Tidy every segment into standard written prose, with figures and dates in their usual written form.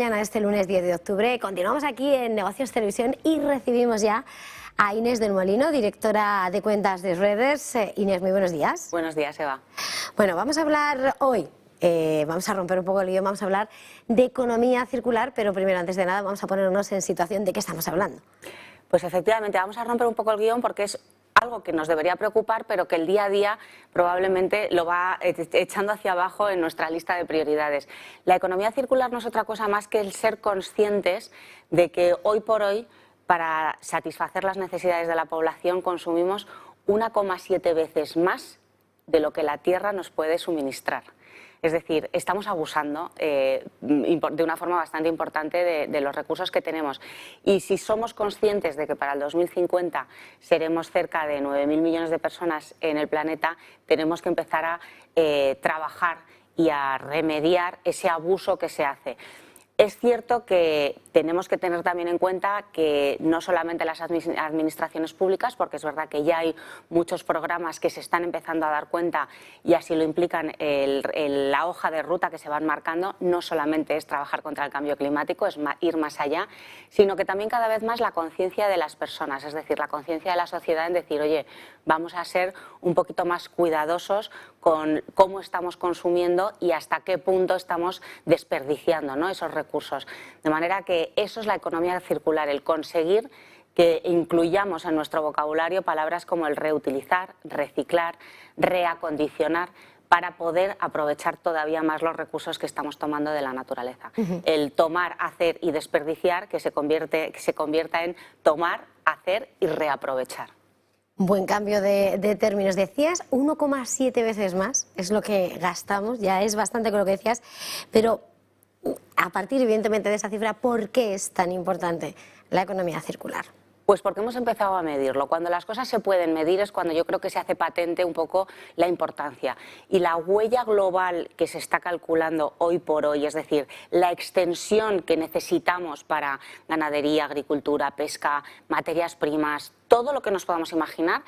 Mañana, este lunes 10 de octubre, continuamos aquí en Negocios Televisión y recibimos ya a Inés del Molino, directora de cuentas de Schroders. Inés, muy buenos días. Buenos días, Eva. Bueno, vamos a hablar hoy, vamos a romper un poco el guión, vamos a hablar de economía circular, pero primero, antes de nada, vamos a ponernos en situación de qué estamos hablando. Pues efectivamente, vamos a romper un poco el guión porque es algo que nos debería preocupar, pero que el día a día probablemente lo va echando hacia abajo en nuestra lista de prioridades. La economía circular no es otra cosa más que el ser conscientes de que hoy por hoy, para satisfacer las necesidades de la población, consumimos 1,7 veces más de lo que la Tierra nos puede suministrar. Es decir, estamos abusando de una forma bastante importante de los recursos que tenemos. Y si somos conscientes de que para el 2050 seremos cerca de 9.000 millones de personas en el planeta, tenemos que empezar a trabajar y a remediar ese abuso que se hace. Es cierto que tenemos que tener también en cuenta que no solamente las administraciones públicas, porque es verdad que ya hay muchos programas que se están empezando a dar cuenta y así lo implican la hoja de ruta que se van marcando, no solamente es trabajar contra el cambio climático, es ir más allá, sino que también cada vez más la conciencia de las personas, es decir, la conciencia de la sociedad en decir, oye, vamos a ser un poquito más cuidadosos con cómo estamos consumiendo y hasta qué punto estamos desperdiciando, ¿no?, esos recursos. De manera que eso es la economía circular, el conseguir que incluyamos en nuestro vocabulario palabras como el reutilizar, reciclar, reacondicionar, para poder aprovechar todavía más los recursos que estamos tomando de la naturaleza. El tomar, hacer y desperdiciar que se convierta en tomar, hacer y reaprovechar. Buen cambio de términos. Decías 1,7 veces más, es lo que gastamos, ya es bastante con lo que decías, pero a partir evidentemente de esa cifra, ¿por qué es tan importante la economía circular? Pues porque hemos empezado a medirlo. Cuando las cosas se pueden medir es cuando yo creo que se hace patente un poco la importancia. Y la huella global que se está calculando hoy por hoy, es decir, la extensión que necesitamos para ganadería, agricultura, pesca, materias primas, todo lo que nos podamos imaginar,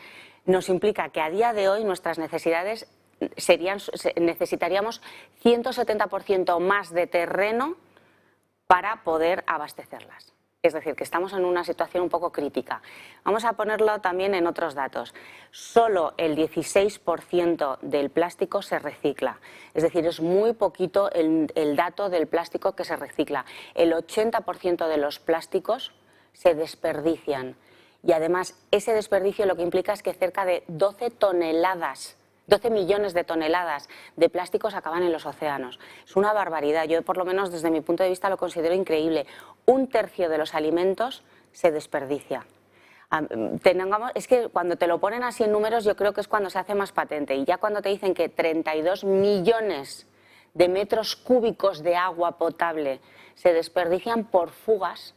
nos implica que a día de hoy nuestras necesidades necesitaríamos 170% más de terreno para poder abastecerlas. Es decir, que estamos en una situación un poco crítica. Vamos a ponerlo también en otros datos. Solo el 16% del plástico se recicla. Es decir, es muy poquito el dato del plástico que se recicla. El 80% de los plásticos se desperdician. Y además, ese desperdicio lo que implica es que cerca de 12 millones de toneladas de plásticos acaban en los océanos. Es una barbaridad. Yo, por lo menos desde mi punto de vista, lo considero increíble. 1/3 de los alimentos se desperdicia. Es que cuando te lo ponen así en números, yo creo que es cuando se hace más patente. Y ya cuando te dicen que 32 millones de metros cúbicos de agua potable se desperdician por fugas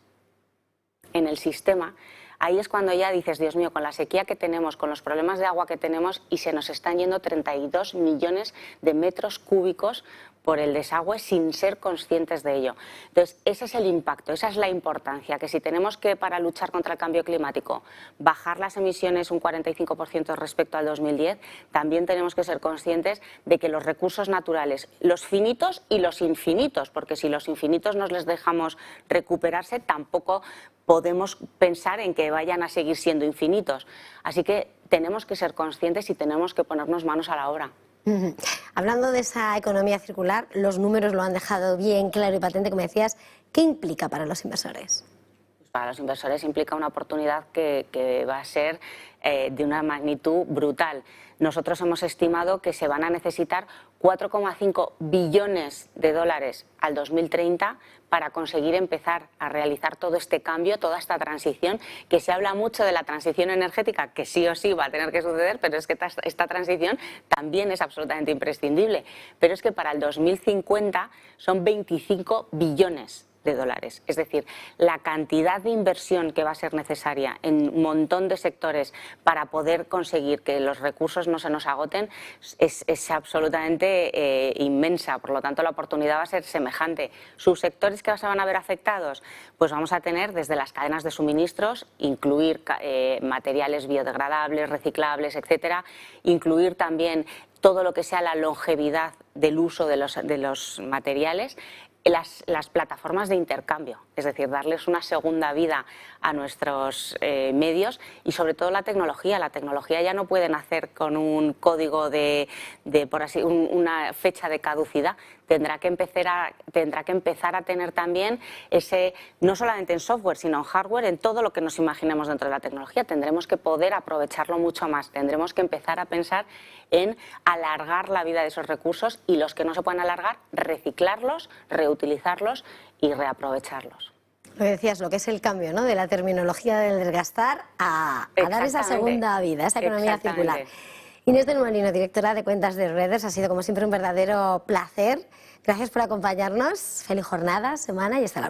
en el sistema, ahí es cuando ya dices, Dios mío, con la sequía que tenemos, con los problemas de agua que tenemos, y se nos están yendo 32 millones de metros cúbicos por el desagüe sin ser conscientes de ello. Entonces, ese es el impacto, esa es la importancia, que si tenemos que, para luchar contra el cambio climático, bajar las emisiones un 45% respecto al 2010, también tenemos que ser conscientes de que los recursos naturales, los finitos y los infinitos, porque si los infinitos nos les dejamos recuperarse, tampoco podemos pensar en que vayan a seguir siendo infinitos. Así que tenemos que ser conscientes y tenemos que ponernos manos a la obra. Hablando de esa economía circular, los números lo han dejado bien claro y patente, como decías. ¿Qué implica para los inversores? Para los inversores implica una oportunidad que va a ser de una magnitud brutal. Nosotros hemos estimado que se van a necesitar 4,5 billones de dólares al 2030 para conseguir empezar a realizar todo este cambio, toda esta transición, que se habla mucho de la transición energética, que sí o sí va a tener que suceder, pero es que esta transición también es absolutamente imprescindible. Pero es que para el 2050 son 25 billones de dólares. Es decir, la cantidad de inversión que va a ser necesaria en un montón de sectores para poder conseguir que los recursos no se nos agoten es absolutamente inmensa. Por lo tanto, la oportunidad va a ser semejante. ¿Subsectores que se van a ver afectados? Pues vamos a tener desde las cadenas de suministros, incluir materiales biodegradables, reciclables, etcétera, incluir también todo lo que sea la longevidad del uso de los materiales, las plataformas de intercambio, es decir, darles una segunda vida a nuestros medios y sobre todo la tecnología. La tecnología ya no puede nacer con un código por así, una fecha de caducidad. Tendrá que empezar a tener también ese, no solamente en software, sino en hardware, en todo lo que nos imaginemos dentro de la tecnología. Tendremos que poder aprovecharlo mucho más. Tendremos que empezar a pensar en alargar la vida de esos recursos y los que no se pueden alargar, reciclarlos, reutilizarlos y reaprovecharlos. Lo que decías, lo que es el cambio, ¿no?, de la terminología del desgastar a dar esa segunda vida, esa economía circular. Inés del Molino, directora de cuentas de Redders, ha sido como siempre un verdadero placer. Gracias por acompañarnos. Feliz jornada, semana y hasta la próxima.